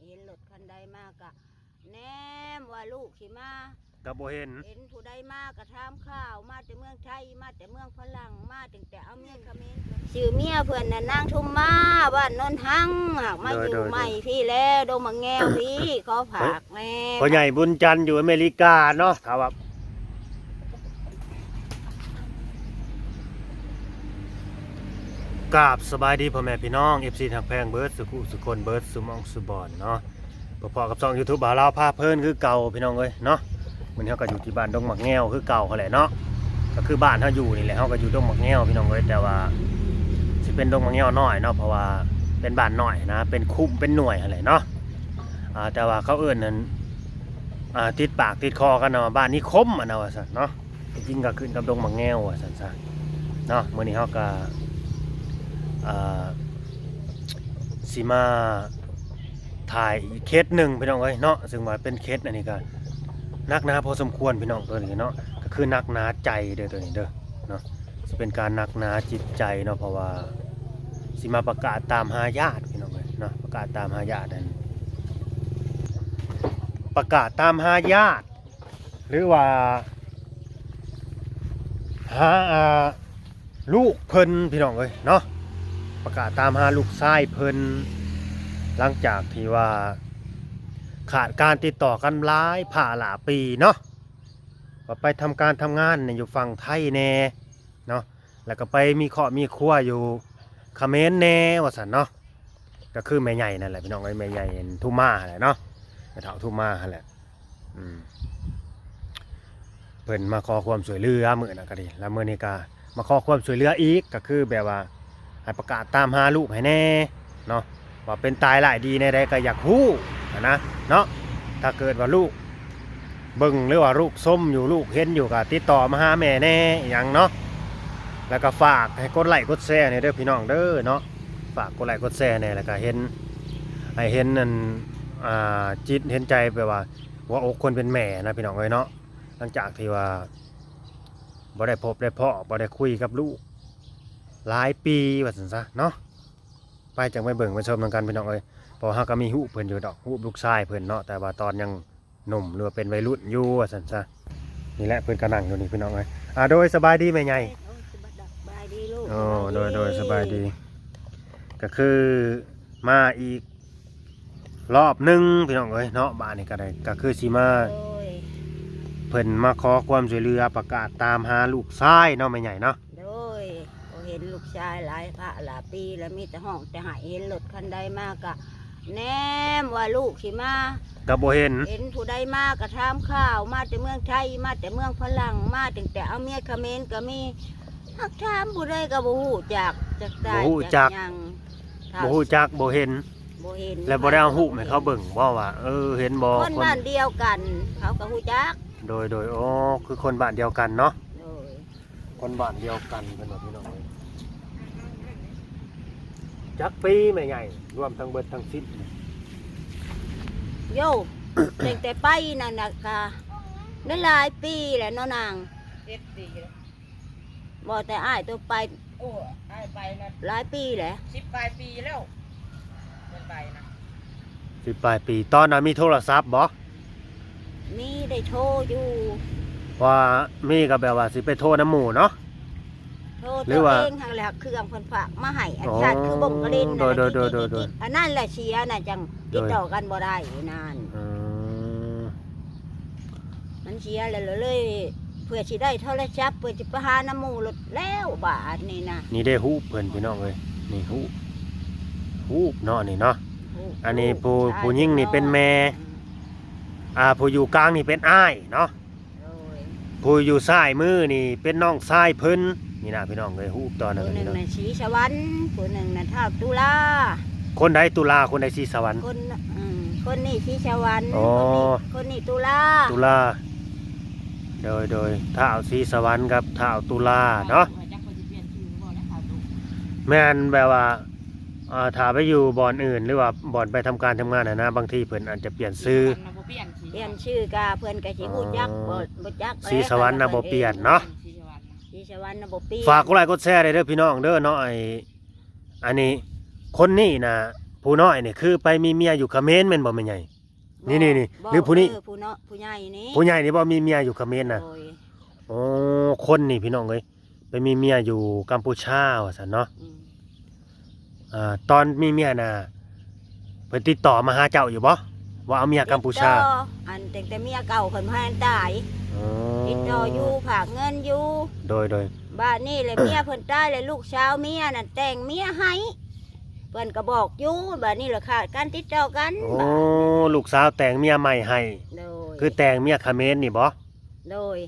เห็นรถคันใดมากะแนมว่าลูกขี่มาก็บ่เห็นผู้ใดมากะถามข้าวมาแต่เมืองไทยมาแต่เมืองฝรั่งมาตั้งแต่เอาเมียเขมรชื่อเมียเพื่อนน่ะนางทุ่มมาบ้านนนทังหากมาอยู่ใหม่พี่แล้วดงมะแงวพี่ขอฝากแม่พ่อใหญ่บุญจันทร์อยู่อเมริกาเนาะถามว่ากราบสบายดีพ่อแม่พี่น้อง FC ทางแพงเบิร์ดสุขุสุคนเบิร์ดสุมองสุบอนเนาะพอๆกับช่อง YouTube บ่าวลาวพาเพลินคือเก่าพี่น้องเอ้ยเนาะมื้อนี้เฮาก็อยู่ที่บ้านดงมักแง้วคือเก่าเขาแหละเนาะก็คือบ้านเฮาอยู่นี่แหละเฮาก็อยู่ดงมักแง้วพี่น้องเอ้ยแต่ว่าสิเป็นดงมักแง้วน้อยเนาะเพราะว่าเป็นบ้านน้อยนะเป็นคุ้มเป็นหน่วยอะไรเนาะแต่ว่าเขาเอิ้นนั้นติดปากติดคอกันเนาะบ้านนี้คมนะว่าซั่นเนาะจริงๆก็ขึ้นกับดงมักแง้วว่าซั่นซะเนาะมื้อนี้เฮาก็สิมาถ่ายอีกเคสหนึ่งพี่น้องเอ้ยเนาะซึ่งว่าเป็นเคสอันนี้ก็นักหนาพอสมควรพี่น้องตัวนี้เนาะก็คือนักหนาใจเด้อตัวนี้เด้อเนาะจะเป็นการนักหนาจิตใจเนาะเพราะว่าสิมาประกาศตามหาญาติพี่น้องเอ้ยเนาะประกาศตามหาญาตินั่นประกาศตามหาญาติหรือว่าหาลูกเพิ่นพี่น้องเอ้ยเนาะประกาศตามหาลูกชายเพิ่นหลังจากที่ว่าขาดการติดต่อกันหลายผ่าหลายปีเนาะว่าไปทำการทำงานอยู่ฝั่งไทยแน่เนาะแล้วก็ไปมีครอบมีครัวอยู่เขมรแน่ว่าซั่นเนาะก็คือแม่ใหญ่นั่นแหละพี่น้องไอ้แม่ใหญ่ทุ่มมาแหละเนาะแม่เฒ่าทุ่มมาแหละเพิ่นมาขอความช่วยเหลือมื้อนั้นก็ดีแล้วมื้อนี้ก็มาขอความช่วยเหลืออีกก็คือแบบว่าให้ประกาศตามหาลูกให้แน่เนาะว่าเป็นตายหลายดีในใดก็อยากฮู้นะเนาะถ้าเกิดว่าลูกเบิ่งหรือว่าลูกส้มอยู่ลูกเห็นอยู่ก็ติดต่อมาหาแม่แน่อย่างเนาะแล้วก็ฝากให้กดไลค์กดแชร์เนี่ยเด้อพี่น้องเด้อเนาะฝากกดไลค์กดแชร์เนี่ยแล้วก็เห็นให้เห็นนั่นจิตเห็นใจไปว่าอกคนเป็นแม่นะพี่น้องเอ้ยเนาะหลังจากที่ว่าบ่ได้พบได้พ่อบ่ได้คุยกับลูกหลายปีว่าซั่นซะเนาะไปจังไปเบิ่งไปชมกันพี่น้องเอ้ยพอเฮาก็มีฮู้เพิ่นอยู่ดอกฮู้ลูกชายเพิ่นเนาะแต่ว่าตอนยังหนุ่มหรือว่าเป็นวัยรุ่นอยู่ว่าซั่นซะนี่แหละเพิ่นก็นั่งอยู่นี่พี่น้องเอ้ยโดยสบายดีแม่ใหญ่สบายดีลูกโดยสบายดีก็คือมาอีกรอบนึงพี่น้องเอ้ยเนาะบ้านนี้ก็ได้ก็คือสิมาเพิ่นมาขอความช่วยเหลือประกาศตามหาลูกชายเนาะแม่ใหญ่เนาะเห็นลูกชายหลายพระหลายปีแล้วมีแต่ห้องแต่หายเห็นรถคันใดมากะแนมว่าลูกขี่มาก็บ่เห็นผู้ใดมากะถามข้าวมาแต่เมืองไทยมาแต่เมืองฝรั่งมาตั้งแต่เอาเมียเขมรก็มีหักถามผู้ใดก็บ่ฮู้จักบ่ฮู้จักบ่ฮู้จักบ่เห็นแล้วบ่ได้เอาฮู้ให้เขาเบิ่งบ่ว่าเห็นบ่คนบ้านเดียวกันเขาก็ฮู้จักโดยคือคนบ้านเดียวกันเนาะคนบ้านเดียวกันเป็นแบบพี่น้องจักปีไม่ใหญ่รวมทั้งเบิดทั้งสิ้นโย่ตั้งแต่ไปนั่นน่ะค่ะได้หลายปีแล้วเนาะนาง7 ปีแล้วบ่แต่อ้ายตัวไปอ้ายไปนะหลายปีแล้ว10 ปลายปีแล้วไปนะ10 ปลายปีตอนนั้นมีโทรศัพท์บ่มีได้โทรอยู่ว่ามีก็แบบว่าสิไปโทรน้ำหมู่เนาะหรือว่าเองทางแหละเครื่องคนฝากมาให้อันนั้นคือบ่งกระเด็นนะอันนั้นแหละเสียน่ะจังติดต่อกันบ่ได้นานมันเสียเลยเพื่อสิได้โทรศัพท์เพื่อสิไปหาน้ำหมู่รถแล้วบาทนี่นะนี่ได้ฮู้เพิ่นพี่น้องเอ้ยนี่ฮู้เนาะนี่เนาะอันนี้ผู้หญิงนี่เป็นแม่ผู้อยู่กลางนี่เป็นอ้ายเนาะผู้อยู่ซ้ายมือนี่เป็นน้องชายเพิ่นนี่นะพี่น้องเลยฮู้ตอนนั้นคนหนึ่งน่ะศรีสวรรค์คนหนึ่งน่ะท้าวตุลาคนใดตุลาคนใดศรีสวรรค์คนนี้ศรีสวรรค์คนนี้ตุลาโดยท้าวศรีสวรรค์กับท้าวตุลาเนาะแม่นแบบว่าถ้าไปอยู่บ่อนอื่นหรือว่าบ่อนไปทำการทำงานนะบางทีเพิ่นอาจจะเปลี่ยนชื่อกาเพิ่นก็สิฮู้จักบ่จักศรีสวรรค์น่ะบ่เปลี่ยนเนาะฝากกดไลค์กดแชร์ได้เด้อพี่น้องเด้อเนาะอันนี้คนนี้นะผ ผู้น้อยนี่คือไปมีเมียอยู่เขมรแม่นบ่แม่ใหญ่นี่หรือผู้นี้ ผู้เนาะผู้ใหญ่นี่ ผู้ใหญ่นี่บ่มีเมียอยู่เขมรน่ะ โอ้ย อ๋อคนนี่พี่น้องเอ้ยไปมีเมียอยู่กัมพูชาว่าซั่นเนาะ ตอนมีเมียน่ะเพิ่นติดต่อมาหาเจ้าอยู่บ่ว่าเอาเมียกัมพูชา ติดต่ออันแต่เมียเก่าเพิ่นบ่ให้อันตาย อ๋อ ติดต่ออยู่ฝากเงินอยู่ โดย บ้านนี่เลยเมียเพิ่นตายเลยลูกสาวเมียน่ะแต่งเมียให้เพิ่นก็บอกอยู่บ้านนี้ล่ะขาดการติดต่อกัน โอ้ลูกสาวแต่งเมียใหม่ให้ โดย คือแต่งเมียเขมรนี่บ่ โดย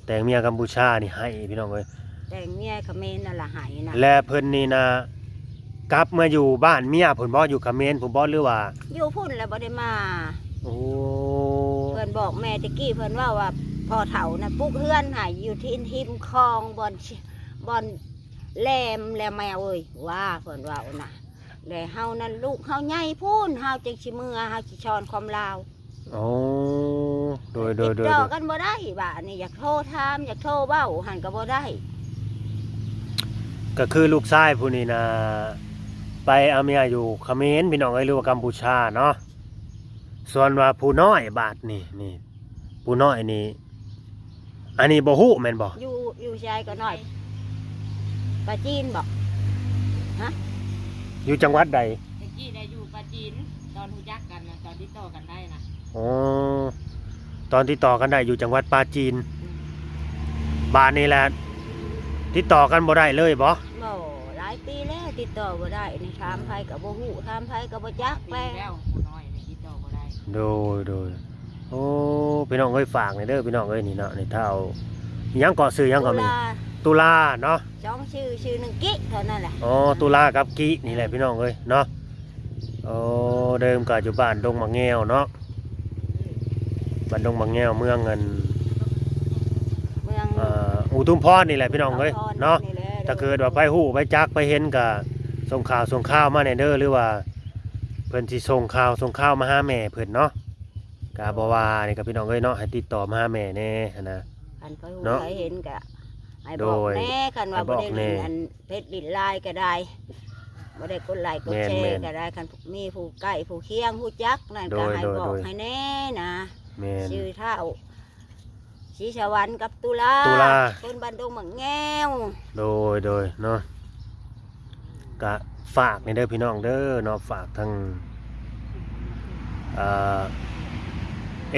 แต่งเมียกัมพูชานี่ให้พี่น้องเอ้ย แต่งเมียเขมรนั่นล่ะให้นะ และเพิ่นนี่นะกลับมาอยู่บ้านเมียเพิ่นบ่อยู่เขมรผมบ่หรือว่า อยู่พุ่นแล้วบ่ได้มา โอ้ เพิ่นบอกแม่ตะกี้เพิ่นว่าพ่อเฒ่าน่ะปลูกเฮือนให้อยู่ที่ทิมคลองบ่อนแหลมแมวเอ้ยว่าเพิ่นว่าน่ะแล้วเฮานั่นลูกเฮาใหญ่พูนเฮาจังสิมือเฮาสิชอนความลาว โอ้โดย ติดต่อกันบ่ได้บ้านนี่อยากโทรถามอยากโทรเว้าหันก็บ่ได้ ก็คือลูกชายผู้นี้นะไปเอาเมียอยู่เขมรพี่น้องเอ้ยหรือว่ากัมพูชาเนาะส่วนว่าผู้น้อยบาดนี่ผู้น้อยนี่อันนี้บ่ฮู้แม่นบ่ อยู่ชายก็น้อยปลาจีนบ่ อยู่จังหวัดใด ตะกี้ได้อยู่ปราจีนตอนรู้จักกันนะตอนที่ต่อกันได้นะ อ๋อตอนที่ต่อกันได้อยู่จังหวัดปราจีนบ้านนี่แหละติดต่อกันบ่ได้เลยบ่ บ่หลายปีแล้วติดต่อบ่ได้นี่ถามไผก็บ่ฮู้ถามไผก็บ่จัก ปี แล้ แล้ว วผู้น้อยนี่ที่ต่อบ่ได้ โดยโอ้พี่น้องเอ้ยฝากนี่เด้อพี่น้องเอ้ยนี่เนาะนี่ถ้าเอาอิหยังเกาะซื้อหยังก็มีตุลาเนาะ สองชื่อหนึงกิเท่านั้นแหละ อ๋อตุลากับกินี่แหละพี่น้องเอ้ยเนาะโอ้เดิมก็อยู่บ้านดงมะแงวเนาะบ้านดงมะแงวเมืองเงิน เมือง อุทุมพรนี่แหละพี่น้องเอ้ยเนาะ แหละ ถ้าเกิดว่าไปฮู้ไปจักไปเห็นก็ส่งข่าวมาแน่เด้อหรือว่าเพิ่นสิส่งข่าวมาหาแม่เพิ่นเนาะก็บ่ว่านี่ก็พี่น้องเอ้ยเนาะให้ติดต่อมาหาแม่แน่หั้นนะ คันไปฮู้ เนาะ ไปเห็นก็ให้ โด บอก ย แน่คันว่า ให้บ บ่ อก ได้ แน่ ลินอันเพชรลินลายก็ได้บ่ได้กดไลค์กดแช แม่ ร์ น ก็ได้คันมีผู้ใกล้ผู้เคียงผู้จักนั่น โด ก็ ย ให้ โดย บอก โดย ให้แน่นะ แม่น ชื่อเท่าชีชวันกับตุลา ตุลา คนบันดงเหมืองแง้ว โดยเนาะก็ฝากในเด้อพี่น้องเด้อเนาะฝากทาง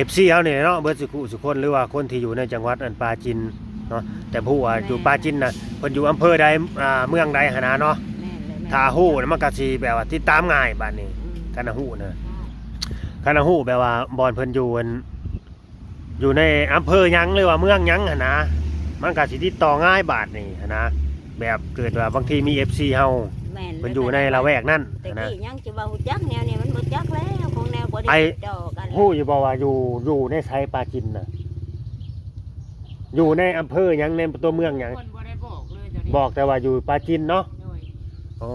FC เฮานี่เนาะเบิดสุคนหรือว่าคนที่อยู่ในจังหวัดอันปราจีนเนาะแต่ผู้ว่าอยู่ปราจีนน่ะเพิ่นอยู่อำเภอใดเมืองใดหั่นนะเนาะ แม่นเลยแม่น ถ้าฮู้น่ะมันก็สิแบบว่าติดตามง่ายบัดนี้ อืม คันฮู้นะคันฮู้แบบว่าบ่อนเพิ่นอยู่อันอยู่ในอำเภอหยังหรือว่าเมืองหยังหั่นนะมันก็สิติดต่อง่ายบาดนี้หั่นนะแบบเกิดว่าบางทีมี FC เฮา แม่น เพิ่นอยู่ในละแวกนั้น แต่ นะ กี้ยังจะว่าหูจักแนวนี้มันบ่จักแล้วของแนวบ่ได้ ไอ้ ติดต่อกัน ฮู้อยู่บ่ว่าอยู่ในไสปราจีนน่ะอยู่ในอำเภอหยังในตัวเมืองหยัง คนบ่ได้บอกเลยตอนนี้ บอกแต่ว่าอยู่ปราจีนเนาะ โดย อ๋อ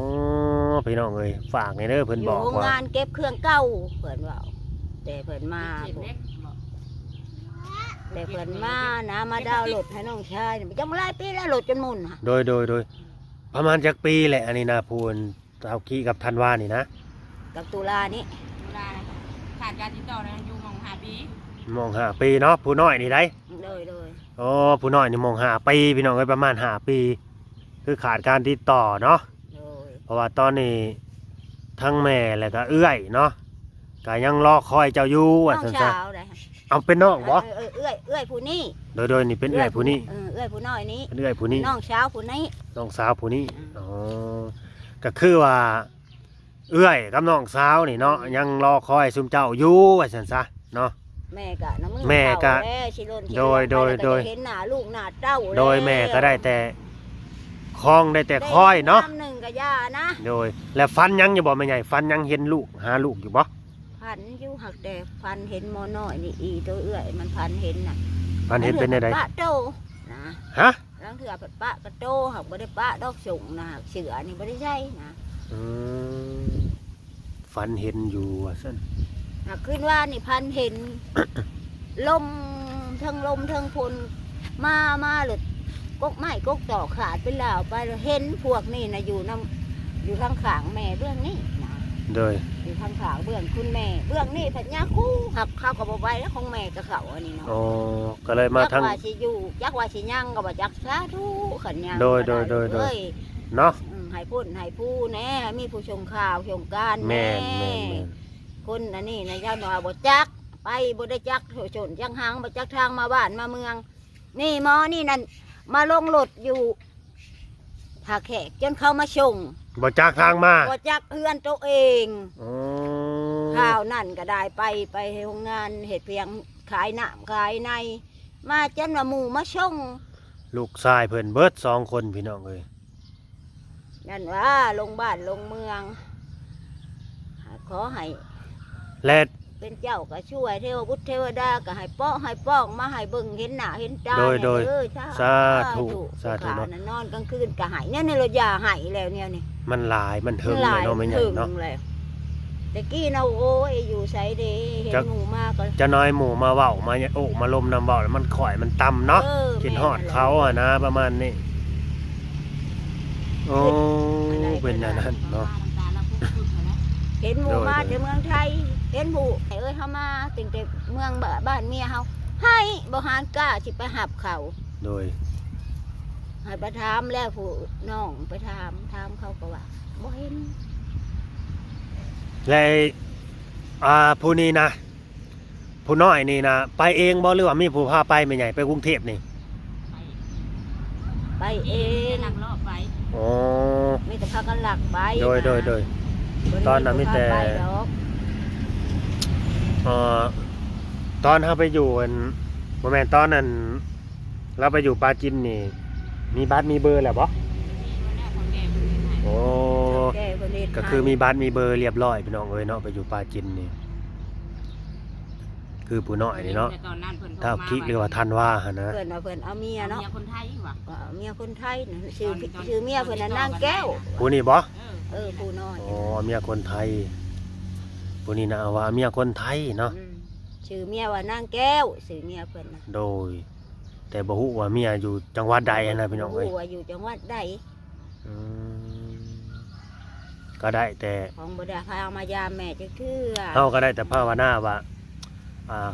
พี่น้องเอ้ยฝากในเด้อเพิ่น อบ ยู่ อก โรง ว่า งานเก็บเครื่องเก่าเพิ่นว่าแต่เพิ่นมา เจ็ดเล็กบอก แต่เพิ่นมานะมาดาวน์โหลดให้น้องชายนี่จังหลายปีแล้วโหลดจนหมุนค่ะ โดยประมาณจักปีแหละอันนี้นะพูนเอาขี้กับธันวานี่นะ กับตุลานี่ เวลาขาดการติดต่อนะอยู่หมองหาปี มอง5 ปีเนาะผู้น้อยนี่ได้ เลย อ๋อผู้น้อยนี่มอง5 ปีพี่น้องเอ้ยประมาณ5 ปี คือขาดการติดต่อเนาะ เลย เพราะว่าตอนนี้ทั้งแม่แล้วก็เอื้อยเนาะก็ยังรอคอยเจ้าอยู่ว่า น้อง ซั่น สาวได้ ๆเอาเป็นน้องบ่ เอื้อยผู้นี้ โดยนี่เป็นเอื้อยผู้นี้ เอื้อยผู้น้อยนี้ เป็นเอื้อยผู้นี้ น้องสาวผู้นี้ น้องสาวผู้นี้อ๋อก็คือว่า เอื้อยกับน้องสาวนี่เนาะยังรอคอยซุมเจ้าอยู่ว่าซั่นซะเนาะ แม่กะน้ำมือ แม่กะ เฒ่าแล้วชิโลน โดย ไปแล้วก็ โดย จะเห็นหน้าลูกหน้าเต้าแล้ว โดยแม่ก็ได้แต่คล้องได้แต่คอยเนาะ น้ำหนึ่งกับยานะ โดยแล้วฟันยังอยู่บ่แม่ใหญ่ฟันยังเห็นลูกหาลูกอยู่บ่ พันอยู่หักแต่พันเห็นหมอน้อยนี่อีตัวเอื้อยมันพันเห็นน่ะ ฟันเห็นเป็นได้ ปะโตนะ ฮะ ลังเถื่อผัดปะกระโตหักบ่ได้ปะดอกสุ่งนะหักเสือนี่บ่ได้ใช่นะ อืมฟันเห็นอยู่ว่าซั่น หักขึ้นว่านี่พันเห็น ลมทั้งพลมาหลุดกกไม้กกต่อขาดไปแล้วไปแล้วเห็นพวกนี่นะอยู่ข้างๆแม่เรื่องนี้นะ โดย อยู่ข้างขางเบื้องคุณแม่เบื้องนี่ผัดยาคู่หักข้าวกับใบแล้วของแม่กับเขาอันนี้เนาะ อ๋อก็เลยมาทั้ง จักว่าสิอยู่จักว่าสิยั่งก็บ่จักสาธุขันยัง โดย เนาะ ให้พูดให้ผู้แน่มีผู้ชมข่าวชมการ แม่ แน่ น คนอันนี้นะเจ้าหน่อยบ่จักไปบ่ได้จักโถชนจังหางบ่จักทางมาบ้านมาเมือง นี่หมอนี่นั่นมาลงรถอยู่ท่าแขกจนเข้ามาชง บ่จากทางมา บ่จักเฮือนตัวเอง อ๋อ ข้าวนั่นก็ได้ไปโรงงานเห็ดเพียงขายน้ำขายใน มาจนว่าหมู่มาชง ลูกชายเพิ่นเบิด2คนพี่น้องเอ้ย นั่นว่าลงบ้านลงเมือง ขอให้ และ เป็นเจ้าก็ช่วยเทวบุตรเทวดาก็ให้ป้อให้ป้องมาให้เบิ่งเห็นหน้าเห็นตา โดย สา สาธุ สาธุ เนาะ นอนกลางคืนก็ให้เนี่ยเราอย่าให้แล้วเนี่ยนี่ มันหลายมันถึงเลยเนาะแม่ใหญ่เนาะ ถึงแล้วแต่กี้เราโอ้ยอยู่ไสเด้เห็น จัก หมู่มากก็ จะน้อยหมู่มาเว้ามาโอ้มาลมน้ำเว้าแล้วมันข่อยมันต่ำเนาะ กินฮอดเขาอะนะประมาณนี้โอ้เป็นอย่างนั้นเนาะ น้ำตาเราพุ่งๆนะ เห็นหมู่ โดย มาจากเมืองไทย เห็นหมู่เอ้ยเฮามาตั้งแต่เมืองบ้านเมียเฮาให้บ่หานกล้าสิไปหับเขา โดย ให้ไปถามแล้วผู้น้องไปถามเขาก็ว่าบ่เห็น และผู้นี้นะผู้น้อยนี่นะไปเองบ่หรือว่ามีผู้พาไปแม่ใหญ่ไปกรุงเทพนี่ ไป ไปเอ เอง ง หลักรอบไป อ๋อ มีแต่พากันหลักไป โดย บ่ได้ ตอนนั้นมีแต่ พาไปดอก ตอนเขาไปอยู่บ่แม่นตอนนั้นเราไปอยู่ปาจินนี่ มีบัตรมีเบอร์แล้วบ่ มีวันแรกของแกเพิ่นให้ โอ้ แก้คนเฮ็ด ก็คือมีบัตรมีเบอร์เรียบร้อยพี่น้องเอ้ยเนาะไปอยู่ปาจินนี่คือผู้น้อยนี่เนาะ แต่ตอนนั้นเพิ่นโทร ถ้า มา คิดหรือว่าทันว่าหั่นนะ เพิ่นว่าเพิ่นเอาเมีย เมี เนาะ ยคนไทยว่ะ ก็เอาเมียคนไทยน่ะชื่อเมียเพิ่นน่ะนางแก้ว ผู้นี้บ่ ผู้น้อย อ๋อเมียคนไทยผู้นี้นะว่าเมียคนไทยเนาะ ชื่อเมียว่านางแก้วชื่อเมียเพิ่นน่ะ โดย แต่บ่ฮู้ว่าเมียอยู่จังหวัดใดนะพี่น้องเอ้ย ว่าอยู่จังหวัดใด อืมก็ได้แต่ ของบ่ได้พามายามแม่จักเทื่อ เฮาก็ได้แต่ภาวนาว่า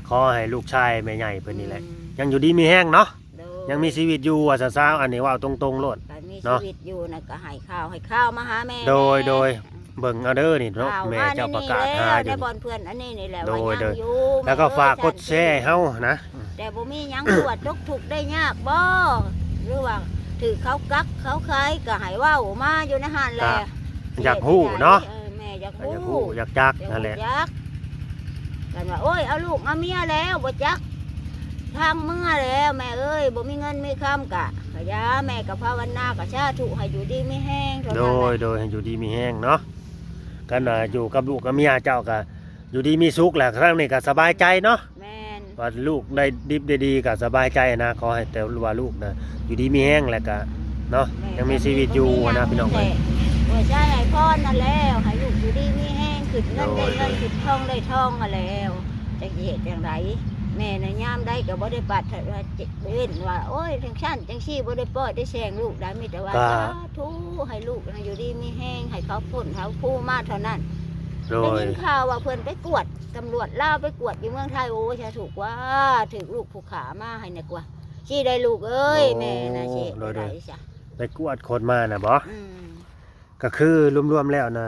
ขอให้ลูกชายแม่ใหญ่เพิ่นนี่แหละยังอยู่ดีมีแห้งเนาะ โด ยังมีชีวิตอยู่ว่าซะๆอันนี้ว่าเอาตรงๆโลด การมี เนาะ ชีวิตอยู่น่ะก็ให้ข้าวมาหาแม่ โดย แน่ โดย เบิ่งเอาเด้อนี่เนาะ ข่าว แม่ มา เจ้าประกาศ ใน หา นี่ อ แล้ว ยู่ ในบอนเพื่อนอันนี้นี่แหละ โด ว่าย ยัง โดย อยู่ แล้วก็ ม่ ฝากกดแชร์ให้เฮานะ แต่บ่มีหยังตรวจทุกถูกได้ยากบ่หรือว่าถือเขากักเขาขายก็ให้เว้ามาอยู่ในหันแหละ อยากฮู้เนาะ แม่อยาก อยาก ฮู้ ฮู้อยากจัก เดี๋ยว นั่นแหละ บ่จักกันว่าโอ้ยเอาลูกเอาเมียแล้วบ่จักทางเมื่อแล้วแม่เอ้ยบ่มีเงินมีคำกะขยาแม่กับภาวนากับชาถูให้อยู่ดีไม่แห้งเท่า โด นั้นแห ย ละ โดยให้อยู่ดีมีแห้งเนาะกันอยู่กับลูกกับเมียเจ้าก็อยู่ดีมีสุขแหละครั้งนี้ก็สบายใจเนาะ แม่น ว่าลูกได้ดิบได้ดีก็สบายใจนะขอให้แต่ว่าลูกนะอยู่ดีมีแห้งแหละก็เนาะยังมีชีวิตอยู่นะพี่น้องเอ้ย ว่าใช่ให้พ่อนั่นแล้วให้ลูกอยู่ดีมีแห้งขึ้นเงินได้เงินขึ้นทองได้ทองมาแล้วจะเหตุอย่างไรแม่น่ะยามได้ก็บ่ได้ปัดว่าเว้นว่าโอ้ยทั้งชั้นจังซี่บ่ได้ปล่อยได้แซงลูกได้มีแต่ว่าสาธุให้ลูกน่ะอยู่ดีมีแห้งให้เขาพ้นเขาผู้มาเท่านั้น โด ได้ ย ยินข่าวว่าเพิ่นไปกวดตำรวจล่าวไปกวดอยู่เมืองไทยโอ้ยจะถูกว่าถึงลูกผู้ขามาให้นึกว่าชี้ได้ลูกเอ้ยแม่น่ะสิได้จ้ะ ไปกวดคนมาน่ะบ่ อืม ก็คือรวมๆแล้วนะ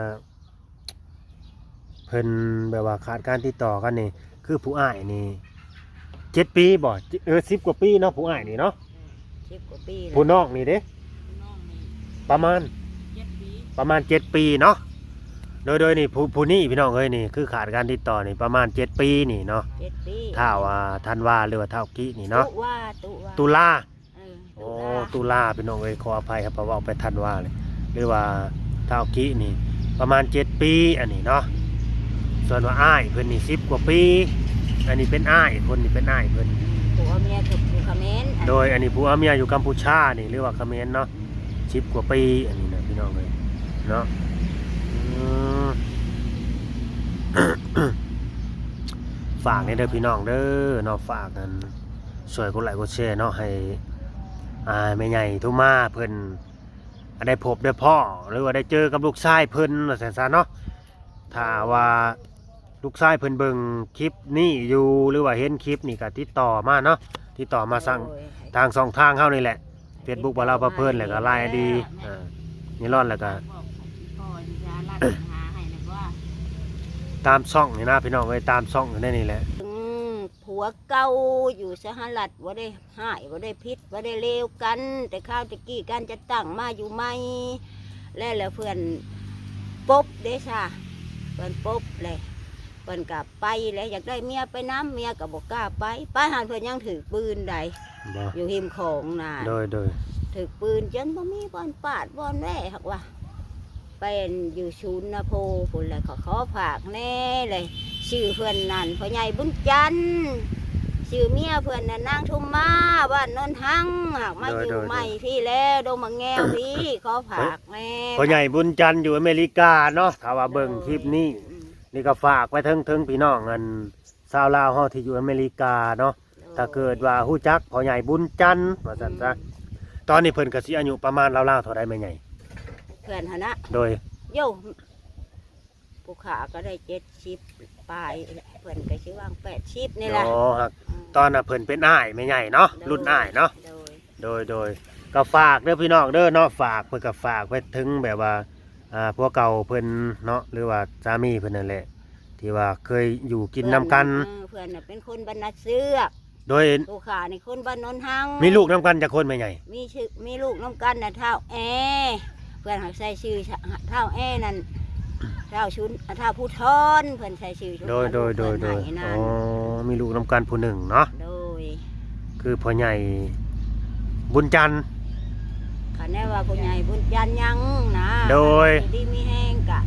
เพิ่นแบบว่าขาดการติดต่อกันนี่คือผู้อ้ายนี่7 ปีบ่10 กว่าปีเนาะผู้อ้ายนี่เนาะ 10 กว่าปีแล้ว ผู้น้องนี่เด้ น้องนี่ ประมาณ 7 ปี 7 ปีเนาะโดยนี่ผู้นี้พี่น้องเอ้ยนี่คือขาดการติดต่อนี่ประมาณ7 ปีนี่เนาะ 7 ปี ถ้าว่าธันวาหรือว่าเท่ากี้นี่เนาะ ตุว่า ตุลา เออ โอ้ตุลาพี่น้องเอ้ยขออภัยครับเพราะว่าไปธันวาเลยหรือว่าเท่ากี้นี่ประมาณ7 ปีอันนี้เนาะส่วนว่าอ้ายเพิ่นนี่10 กว่าปีอันนี้เป็นอ้ายคนนี่เป็นอ้ายเพิ่น ผัวเมียถูกอยู่เขมร โดยอันนี้ผัวเมียอยู่กัมพูชานี่หรือว่าเขมรเนาะ10 กว่าปีอันนี้นะพี่น้องเลยเนาะอืม ฝากในเด้อพี่น้องเด้อเนาะฝากกันช่วยกดไลค์กดแชร์เนาะให้แม่ใหญ่ทุมาเพิ่นได้พบได้พ่อหรือว่าได้เจอกับลูกชายเพิ่นว่าซั่นซะเนาะ ถ้าว่าลูกชายเพิ่นเบิ่งคลิปนี้อยู่หรือว่าเห็นคลิปนี่ก็ติดต่อมาเนาะติดต่อมาสั่ง โดย ทาง2ทางเฮานี่แหละ Facebook บ่าวลาวพาเพลินแล้วก็ LINE ID นี่ร้อนแล้วก็ บอกพ่อจะรัดหาให้นะว่า ตามช่องนี่นะพี่น้องเอ้ยตามช่องอยู่ในนี่แหละ ผัวเก่าอยู่สหรัฐว่าได้หายว่าได้พิษว่าได้เลวกัน แต่ข้าวตะกี้กันจะตั้งมาอยู่ไหมแล้วเพื่อนปบเด้ช่าเพื่อนปบเลยเพื่อนกลับไปเลยอยากได้เมียไปน้ำเมียกับบอกกล้าไปหันเพื่อนยังถือปืนใด บ่ อยู่หิมของน่ะ โดย ถือปืนจนบ่มีบอลปาดบอลแว่หักว่าเป็นอยู่ชูนนะโพพุ่นเลยขอฝากแน่เลยชื่อเพื่อนนั่นพ่อใหญ่บุญจันทร์ชื่อเมียเพื่อนน่ะนางทุ่มมาบ้านนนทังหากมาอยู่ใหม่พี่แล้วดงมาแงวพี่ขอฝากแน่ พ่อใหญ่บุญจันทร์อยู่อเมริกาเนาะถ้าว่าเบิ่งคลิปนี้นี่ก็ฝากไว้ถึงพี่น้องอันชาวลาวเฮาที่อยู่อเมริกาเนาะถ้าเกิดว่าฮู้จักพ่อใหญ่บุญจันทร์ว่าซั่นซะตอนนี้เพิ่นก็สิอายุประมาณราวๆเท่าใดแม่ใหญ่ เพื่อนหนนะ โดย โย่ผู้ขาก็ได้70ปลายเพื่อนก็ชื่อว่าง80นี่แหละ อ๋อฮักตอนน่ะเพิ่นเป็นอ้ายแม่ใหญ่เนาะรุ่นอ้ายเนาะ โดยก็ฝากเด้อพี่น้องเด้อเนาะฝากเพิ่นก็ฝากไปถึงแบบว่าพวกเก่าเพิ่นเนาะหรือว่าสามีเพิ่นนั่นแหละที่ว่าเคยอยู่กินนํกัน เพื่อนน่ะเป็นคนบ้านนาเสือก โดย ผู้ขานี่คนบ้านนนทัง มีลูกนํกันจักคนแม่ใหญ่ มีลูกน้ำกันน่ะเท่าแอเพื่อนหักใส่ชื่อเท่าแอนั่นเท่าชุนเท่าผู้ทอนเพื่อนใส่ชื่อชุน โดย เพื่อนให้นั่ อ๋ น อมีลูกนํกันผู้หนึ่งเนาะ โดย คือพ่อใหญ่บุญจันทร์ คันแน่ว่าผู้ใหญ่บุญจันทร์ยังนะ โดย ดีมีแห้งกะ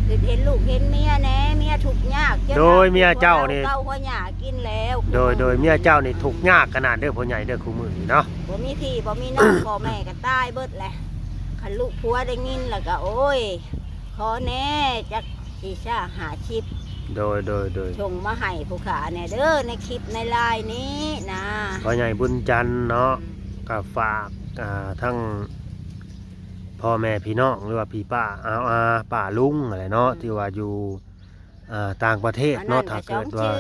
คือเห็นลูกเห็นเมียแน่เมียทุกข์ยากจน โดยเมียเจ้านี่ เก่าหัวหยากินแล้ว โดยเมียเจ้านี่ทุกข์ยากขนาดเด้อพ่อใหญ่เด้อคู่มือนี่เนาะ บ่มีพี่บ่มีน้อง พ่อแม่ก็ตายเบิดแหละคันลูกผัวได้ยินแล้วก็โอ้ยขอแน่จักสิชาหาชิป โดย ชงมาให้ผู้ขาเนี่ยเด้อในคลิปในไลน์นี้นะ พ่อใหญ่บุญจันทร์เนาะก็ฝากทั้งพ่อแม่พี่น้องหรือว่าพี่ป้าอาป้าลุงอะไรเนาะที่ว่าอยู่ต่างประเทศ อัน เนาะ นั้น ถ้า ก็ เกิดว่า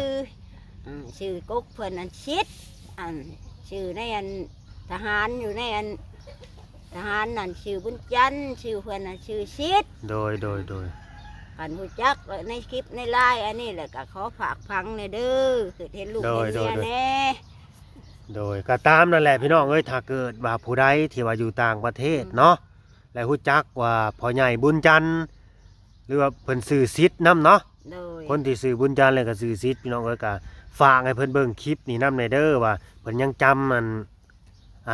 ชื่อกุ๊กเพิ่นอันชิดอันชื่อในอันทหารอยู่ในอันทหารนั่นชื่อบุญจันทร์ชื่อเพิ่นน่ะชื่อชิด โดย กันหูจักในคลิปในไลน์อันนี้แหละก็ขอฝากฟังในอยเด้อคือเห็นลูกเห็นเมียแน่ โดยก็ตามนั่นแหละพี่น้องเอ้ยถ้าเกิดว่าผู้ใดที่ว่าอยู่ต่างประเทศเนาะและฮู้จักว่าพ่อใหญ่บุญจันทร์หรือว่าเพิ่นซื้อซิดนํเนาะ โดย คนที่ซื้อบุญจันทร์เลยก็ซื้อซิดพี่น้องเอ้ยก็ฝากให้เพิ่นเบิ่งคลิปนี่นำในเด้อว่าเพิ่นยังจำมัน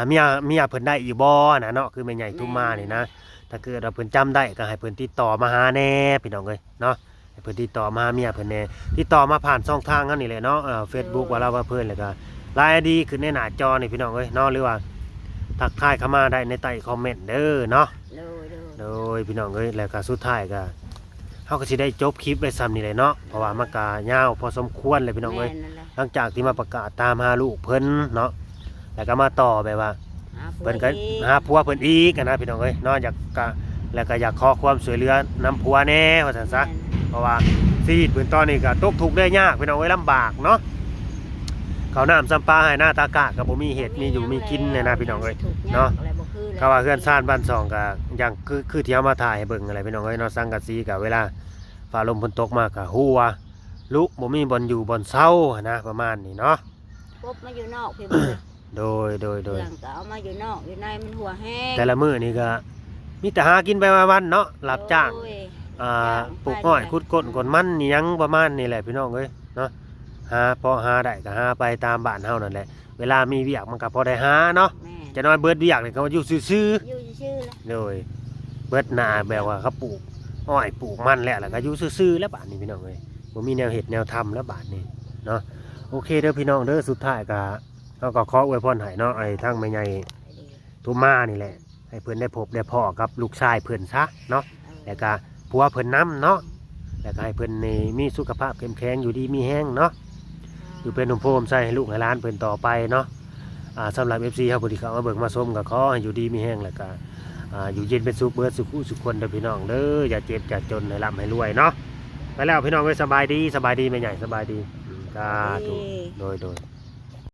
เมียเพิ่นได้อีบ่นะเนาะคือแม่ใหญ่ทุ่มมานี่นะถ้าเกิดว่าเพิ่นจำได้ก็ให้เพิ่นติดต่อมาหาแน่พี่น้องเอ้ยเนาะให้เพิ่นติดต่อมาหาเมียเพิ่นแน่ติดต่อมาผ่านช่องทางนั้นนี่แหละเนาะFacebook ว่าเราว่าเพิ่นแล้วก็ไลน์ ID ขึ้นในหน้าจอนี่พี่น้องเอ้ยเนาะหรือว่าทักทายเข้ามาได้ในใต้คอมเมนต์เด้อเนาะ โดยพี่น้องเอ้ยแล้วก็สุดท้ายก็เฮาก็สิได้จบคลิปไว้ซ้ำนี่เลยเนาะเพราะว่ามันก็ยาวพอสมควรเลยพี่น้องเอ้ย แม่นั่นแหละ หลังจากที่มาประกาศตามหาลูกเพิ่นเนาะแล้วก็มาต่อแบบว่า หาผัว เพิ่นก็ อีก หาผัวเพิ่นอีกอะนะพี่น้องเอ้ยเนาะอยากก็แล้วก็อยากขอความช่วยเหลือนำผัวแน่ว่าซั่นซะเพราะว่าชีวิตเพิ่นตอนนี้ก็ตกทุกข์ได้ยากพี่น้องเอ้ยลำบากเนาะข้าวน้ำซ้ำปลาให้หน้าตากะก็บ่มีเฮ็ดมีอยู่มีกินเลยนะพี่น้องเอ้ย เนาะ ก็ว่าเฮือนซ่านบ้านซองก็อย่างคือที่เอามาถ่ายให้เบิ่งอะไรพี่น้องเอ้ยเนาะสังกะสีก็เวลาฟ้าลมฝนตกมาก็ฮู้ว่าลุบ่มีบ่อนอยู่บ่อนเซาหั้นนะประมาณนี้เนาะ ปบมาอยู่นอกพี่บ่ โดย เรื่องก็เอามาอยู่นอกอยู่ในมันหัวแห้ง แต่ละมื้อนี่ก็มีแต่หากินไปวันๆเนาะรับจ้าง โอ้ย ปลูกอ้อยขุดก้นก้นมันนี่หยังประมาณนี้แหละพี่น้องเอ้ยเนาะหาพอหาได้ก็หาไปตามบ้านเฮานั่นแหละเวลามีเวียกมันก็พอได้หาเนาะ แม่ จะน้อยเบิดเวียกนี่ก็อยู่ซื่อๆ อยู่ชื่อๆแล้ว โดยเบิดนาแบบว่าเขาปลูกอ้อยปลูกมันแล้วก็อยู่ซื่อๆแล้วบาดนี้พี่น้องเอ้ยบ่มีแนวเฮ็ดแนวทำแล้วบาดนี้เนาะโอเคเด้อพี่น้องเด้อสุดท้ายก็เฮาก็ขออวยพรให้เนาะไอ้ทั้งแม่ใหญ่ทุมมานี่แหละให้เพิ่นได้พบได้พ้อกับลูกชายเพิ่นซะเนาะแล้วก็ผัวเพิ่นนํเนาะแล้วก็ให้เพิ่นนี่มีสุขภาพเข้มแข็งอยู่ดีมีแห้งเนาะอยู่เป็นหนุ่มโพมใส่ให้ลูกให้หลานเพิ่นต่อไปเนาะสำหรับ FC เฮาบ่ที่เข้ามาเบิ่งมาชมก็ขอให้อยู่ดีมีแห้งแล้วก็อยู่เย็นเป็นสุขเบิดสุขสุขคนเด้อพี่น้องเด้ออย่าเจ็บอย่าจนให้ร่ำให้รวยเนาะโ ไปแล้วพี่น้องเอ้ยสบายดีแม่ใหญ่สบายดีสาธุโดย